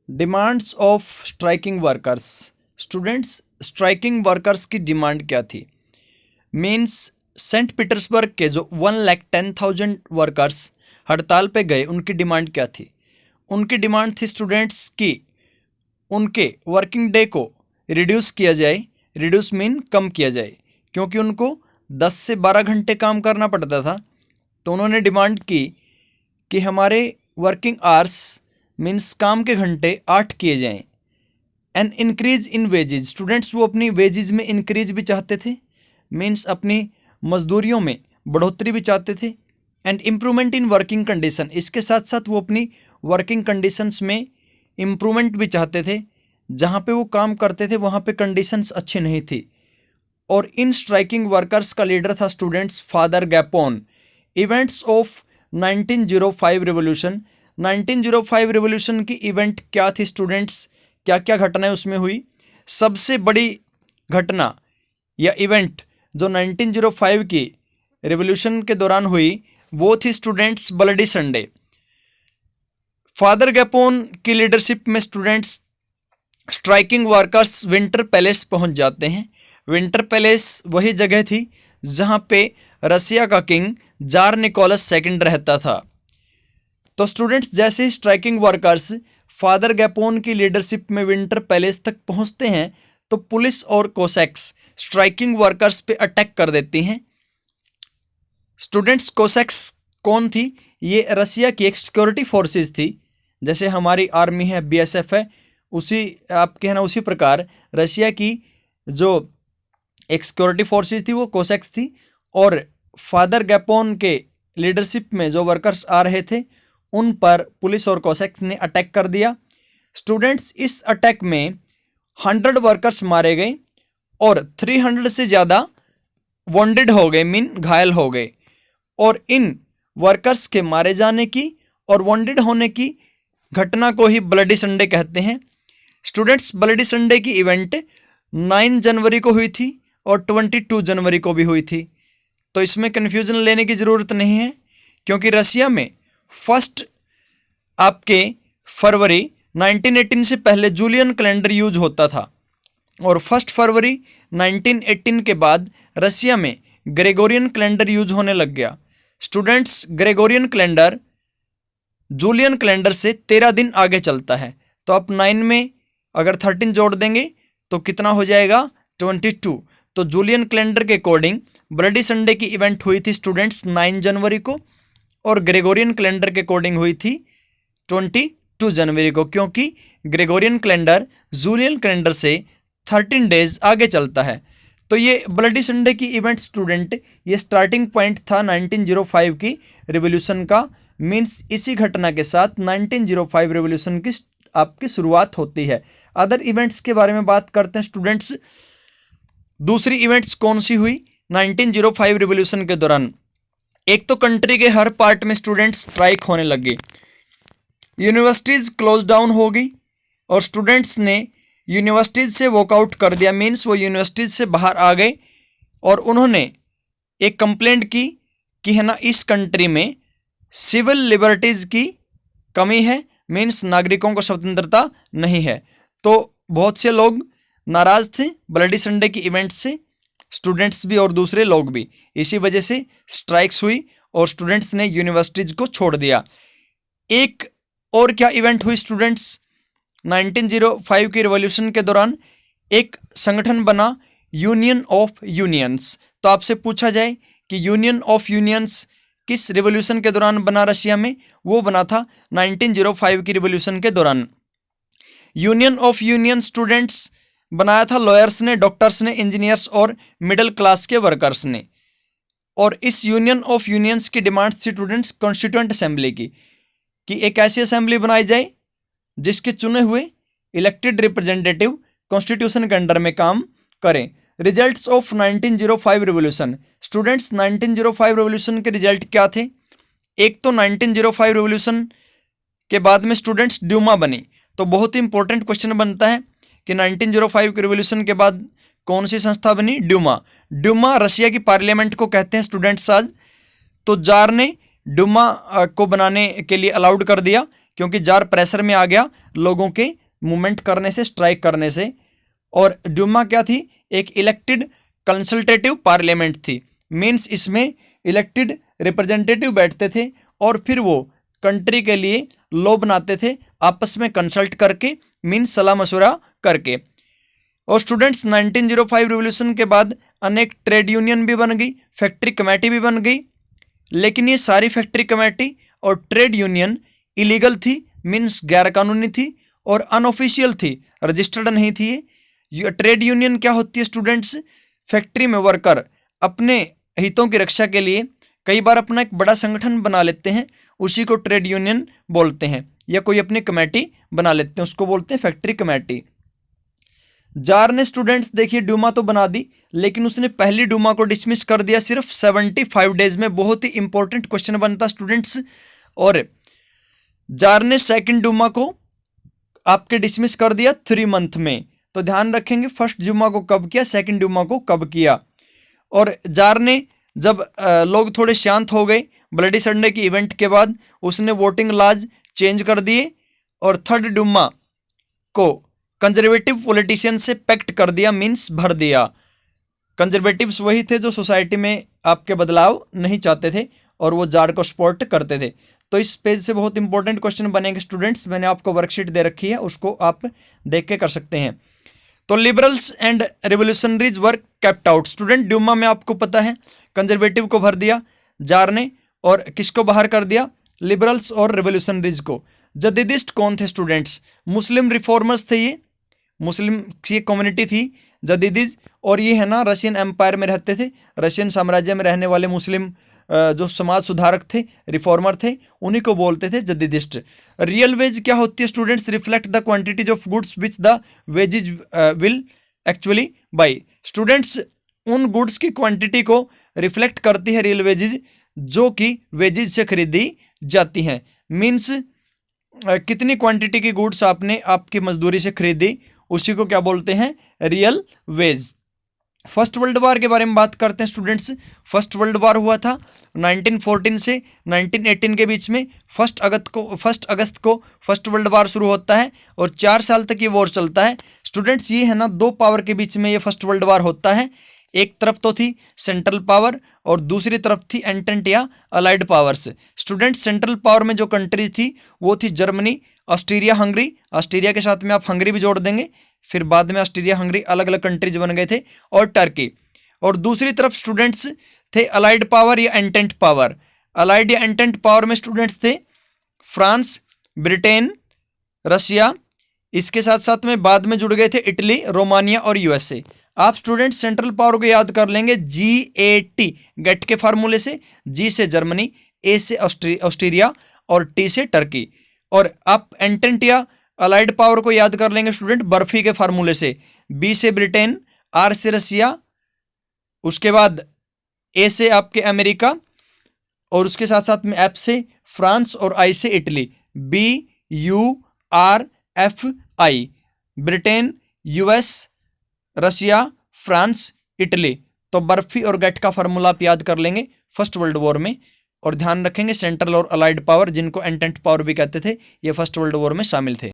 Demands of striking workers. Students, striking workers की demand क्या थी? मीन्स सेंट पीटर्सबर्ग के जो 1,10,000 वर्कर्स हड़ताल पे गए, उनकी डिमांड क्या थी? उनकी डिमांड थी स्टूडेंट्स की उनके वर्किंग डे को रिड्यूस किया जाए। रिड्यूस मीन कम किया जाए, क्योंकि उनको 10 से 12 घंटे काम करना पड़ता था। तो उन्होंने डिमांड की कि हमारे वर्किंग आवर्स मीन्स काम के घंटे 8 किए जाएं। An increase in wages. Students, वो अपनी वेजेज में इंक्रीज भी चाहते थे, मीन्स अपनी मजदूरियों में बढ़ोतरी भी चाहते थे। And improvement in working condition, इसके साथ साथ वो अपनी वर्किंग कंडीशंस में इम्प्रूवमेंट भी चाहते थे। जहाँ पे वो काम करते थे वहाँ पे कंडीशंस अच्छी नहीं थी। और इन स्ट्राइकिंग वर्कर्स का लीडर था students father Gapon. Events of 1905 revolution. 1905 revolution की इवेंट क्या थी स्टूडेंट्स? क्या क्या घटनाएं उसमें हुई? सबसे बड़ी घटना या इवेंट जो 1905 की रेवोल्यूशन के दौरान हुई वो थी स्टूडेंट्स ब्लडी संडे। फादर गैपोन की लीडरशिप में students striking workers winter palace पहुंच जाते हैं। विंटर पैलेस वही जगह थी जहां पे रसिया का किंग जार निकोलस सेकंड रहता था। तो स्टूडेंट्स, जैसे ही स्ट्राइकिंग वर्कर्स फादर गैपोन की लीडरशिप में विंटर पैलेस तक पहुंचते हैं तो पुलिस और कोसैक्स स्ट्राइकिंग वर्कर्स पे अटैक कर देती हैं। स्टूडेंट्स, कोसैक्स कौन थी? ये रसिया की एक सिक्योरिटी फोर्सेस थी। जैसे हमारी आर्मी है, बीएसएफ है, उसी आप कहना उसी प्रकार रसिया की जो एक सिक्योरिटी फोर्सेस थी वो कोसैक्स थी। और फादर गैपोन के लीडरशिप में जो वर्कर्स आ रहे थे उन पर पुलिस और कोसैक्स ने अटैक कर दिया। स्टूडेंट्स, इस अटैक में 100 वर्कर्स मारे गए और 300 से ज़्यादा वॉन्डेड हो गए, मीन घायल हो गए। और इन वर्कर्स के मारे जाने की और वॉन्डेड होने की घटना को ही ब्लडी संडे कहते हैं। स्टूडेंट्स, ब्लडी संडे की इवेंट 9 जनवरी को हुई थी और 22 जनवरी को भी हुई थी। तो इसमें कन्फ्यूजन लेने की ज़रूरत नहीं है, क्योंकि रसिया में फर्स्ट आपके फरवरी 1918 से पहले जूलियन कैलेंडर यूज होता था और 1 फरवरी 1918 के बाद रसिया में ग्रेगोरियन कैलेंडर यूज होने लग गया। Students, Gregorian calendar Julian calendar से 13 दिन आगे चलता है। तो आप 9 में अगर 13 जोड़ देंगे तो कितना हो जाएगा? 22। तो जूलियन कैलेंडर के अकॉर्डिंग ब्लडी संडे की इवेंट हुई थी स्टूडेंट्स 9 जनवरी को और ग्रेगोरियन कैलेंडर के अकॉर्डिंग हुई थी 22 जनवरी को, क्योंकि ग्रेगोरियन कैलेंडर जूलियन कैलेंडर से 13 डेज आगे चलता है। तो ये ब्लडी संडे की इवेंट स्टूडेंट, ये स्टार्टिंग पॉइंट था 1905 की रिवोल्यूशन का। मीन्स इसी घटना के साथ 1905 रिवोल्यूशन की आपकी शुरुआत होती है। अदर इवेंट्स के बारे में बात करते हैं स्टूडेंट्स। दूसरी इवेंट्स कौन सी हुई 1905 रिवोल्यूशन के दौरान? एक तो कंट्री के हर पार्ट में स्टूडेंट्स स्ट्राइक होने लगे, यूनिवर्सिटीज़ क्लोज डाउन हो गई और स्टूडेंट्स ने यूनिवर्सिटीज़ से वॉकआउट कर दिया। मीन्स वो यूनिवर्सिटीज़ से बाहर आ गए और उन्होंने एक कंप्लेंट की कि है ना, इस कंट्री में सिविल लिबर्टीज़ की कमी है, मीन्स नागरिकों को स्वतंत्रता नहीं है। तो बहुत से लोग नाराज़ थे ब्लडी संडे की इवेंट से, स्टूडेंट्स भी और दूसरे लोग भी। इसी वजह से स्ट्राइक्स हुई और स्टूडेंट्स ने यूनिवर्सिटीज़ को छोड़ दिया। एक और क्या इवेंट हुई स्टूडेंट्स 1905 की रिवॉल्यूशन के दौरान? एक संगठन बना यूनियन ऑफ यूनियंस। तो आपसे पूछा जाए कि यूनियन ऑफ यूनियंस किस रिवॉल्यूशन के दौरान बना रशिया में? वो बना था 1905 की रिवॉल्यूशन के दौरान। यूनियन ऑफ यूनियन स्टूडेंट्स बनाया था लॉयर्स ने, डॉक्टर्स ने, इंजीनियर्स और मिडिल क्लास के वर्कर्स ने। और इस यूनियन ऑफ यूनियंस की डिमांड थी स्टूडेंट्स कॉन्स्टिट्यूएंट असेंबली की, कि एक ऐसी असेंबली बनाई जाए जिसके चुने हुए इलेक्टेड रिप्रेजेंटेटिव कॉन्स्टिट्यूशन के अंडर में काम करें। Results of 1905 revolution. Students, 1905 revolution के रिजल्ट क्या थे? एक तो 1905 रिवोल्यूशन के बाद में स्टूडेंट्स ड्यूमा बनी। तो बहुत ही इंपॉर्टेंट क्वेश्चन बनता है कि 1905 के रिवोल्यूशन के बाद कौन सी संस्था बनी? ड्यूमा। ड्यूमा रशिया की पार्लियामेंट को कहते हैं स्टूडेंट्स आज। तो जार ने ड्यूमा को बनाने के लिए अलाउड कर दिया क्योंकि जार प्रेशर में आ गया लोगों के मूवमेंट करने से, स्ट्राइक करने से। और ड्यूमा क्या थी? एक इलेक्टेड कंसल्टेटिव पार्लियामेंट थी। मीन्स इसमें इलेक्टेड रिप्रेजेंटेटिव बैठते थे और फिर वो कंट्री के लिए लॉ बनाते थे आपस में कंसल्ट करके, मीन्स सलाह मशवरा करके। और स्टूडेंट्स 1905 रिवोल्यूशन के बाद अनेक ट्रेड यूनियन भी बन गई, फैक्ट्री कमेटी भी बन गई। लेकिन ये सारी फैक्ट्री कमेटी और ट्रेड यूनियन इलीगल थी, मीन्स गैरकानूनी थी और अनऑफिशियल थी, रजिस्टर्ड नहीं थी। ये ट्रेड यूनियन क्या होती है स्टूडेंट्स? फैक्ट्री में वर्कर अपने हितों की रक्षा के लिए कई बार अपना एक बड़ा संगठन बना लेते हैं, उसी को ट्रेड यूनियन बोलते हैं, या कोई अपनी कमेटी बना लेते हैं, उसको बोलते हैं फैक्ट्री कमेटी। जार ने स्टूडेंट्स देखिए ड्यूमा तो बना दी, लेकिन उसने पहली ड्यूमा को डिसमिस कर दिया सिर्फ 75 डेज में। बहुत ही इंपॉर्टेंट क्वेश्चन बनता स्टूडेंट्स। और जार ने सेकंड ड्यूमा को आपके डिसमिस कर दिया 3 मंथ में। तो ध्यान रखेंगे फर्स्ट ड्यूमा को कब किया, सेकंड ड्यूमा को कब किया। और जार ने जब लोग थोड़े शांत हो गए ब्लडी संडे की इवेंट के बाद, उसने वोटिंग लॉज चेंज कर दिए और थर्ड ड्यूमा को कंजर्वेटिव पॉलिटिशियन से पैक्ट कर दिया, मीन्स भर दिया। कंजर्वेटिव्स वही थे जो सोसाइटी में आपके बदलाव नहीं चाहते थे और वो जार को सपोर्ट करते थे। तो इस पेज से बहुत इंपॉर्टेंट क्वेश्चन बनेंगे स्टूडेंट्स। मैंने आपको वर्कशीट दे रखी है, उसको आप देख के कर सकते हैं। तो liberals and revolutionaries were kept out. Student Duma में आपको पता है कंजर्वेटिव को भर दिया जार ने, और किसको बाहर कर दिया? लिबरल्स और रिवोल्यूशनरीज को। जदीदिस्ट कौन थे स्टूडेंट्स? मुस्लिम रिफॉर्मर्स थे, ये मुस्लिम की कम्युनिटी थी जदीदीज। और ये है ना रशियन एम्पायर में रहते थे, रशियन साम्राज्य में रहने वाले मुस्लिम जो समाज सुधारक थे, रिफॉर्मर थे, उन्हीं को बोलते थे जदीदिस्ट। रियल वेज क्या होती है students? Reflect the quantities of goods which the wages will actually buy. Students उन गुड्स की क्वांटिटी को रिफ्लेक्ट करती है रियल वेजेज, जो कि वेजेज से खरीदी जाती हैं। मीन्स कितनी क्वांटिटी की गुड्स आपने आपकी मजदूरी से खरीदी, उसी को क्या बोलते हैं? Real veg. First world war के बारे में बात करते हैं स्टूडेंट्स। फर्स्ट वर्ल्ड वार हुआ था 1914 से 1918 के बीच में। फर्स्ट अगस्त को फर्स्ट वर्ल्ड वार शुरू होता है और 4 साल तक ये वॉर चलता है। स्टूडेंट्स ये है ना 2 पावर के बीच में ये फर्स्ट वर्ल्ड वार होता है। एक तरफ तो थी सेंट्रल पावर और दूसरी तरफ थी एंटेंट या allied powers. Students central power में जो कंट्रीज थी वो थी जर्मनी, ऑस्ट्रिया, हंगरी। ऑस्ट्रिया के साथ में आप हंगरी भी जोड़ देंगे, फिर बाद में ऑस्ट्रिया हंगरी अलग अलग कंट्रीज बन गए थे, और टर्की। और दूसरी तरफ स्टूडेंट्स थे अलाइड पावर या एंटेंट पावर। अलाइड या एंटेंट पावर में स्टूडेंट्स थे फ्रांस, ब्रिटेन, रशिया। इसके साथ साथ में बाद में जुड़ गए थे इटली, रोमानिया और यूएसए। आप स्टूडेंट्स सेंट्रल पावर को याद कर लेंगे GAT, गेट के फार्मूले से। G से जर्मनी, A से ऑस्ट्रिया और T से टर्की। और आप एंटेंट या अलाइड पावर को याद कर लेंगे स्टूडेंट बर्फी के फार्मूले से। B से ब्रिटेन, R से रशिया, उसके बाद A से आपके अमेरिका, और उसके साथ साथ में F से फ्रांस और I से Italy. BURFI, Britain, US, Russia, France, Italy. तो बर्फी और गेट का फार्मूला आप याद कर लेंगे फर्स्ट वर्ल्ड वॉर में। और ध्यान रखेंगे सेंट्रल और अलाइड पावर, जिनको एंटेंट पावर भी कहते थे, ये फर्स्ट वर्ल्ड वॉर में शामिल थे।